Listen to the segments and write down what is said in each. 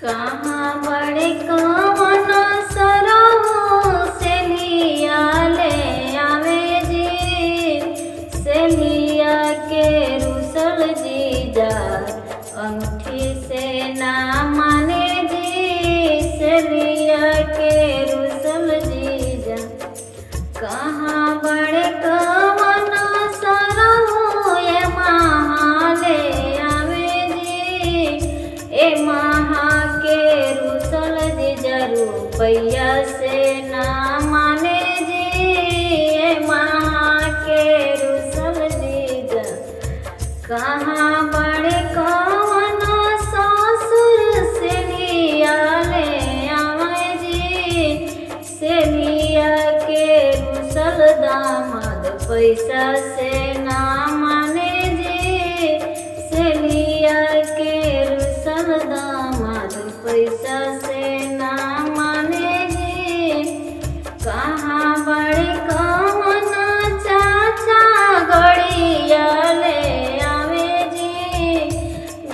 कहाँ बड़े कवन सरहु से लिया ले आवे जी, से लिया के रुसल जीजा अंगूठी से ना माने जी, से लिया के रुसल जीजा। कहाँ बड़े कवन सरहु ये महा ले आवे जी, ए महा के रुसल जीजा रुपैया से ना माने जी, ए महा के रुसल जीजा। कहाँ बड़े कवन ससुर से लिया ले आवे जी, से लिया के रुसल दामाद पैसा से ना माने जी, से लिया के रुसल दामाद पैसा से ना माने जी। कहाँ बड़े कवन चाचा गड़िया ले आवे जी,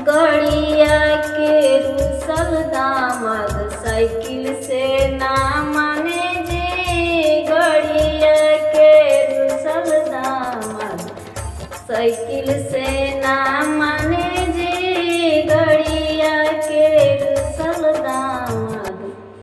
गड़िया के रुसल दामाद साइकिल से ना माने जी, गड़िया के रुसल दामाद साइकिल से ना माने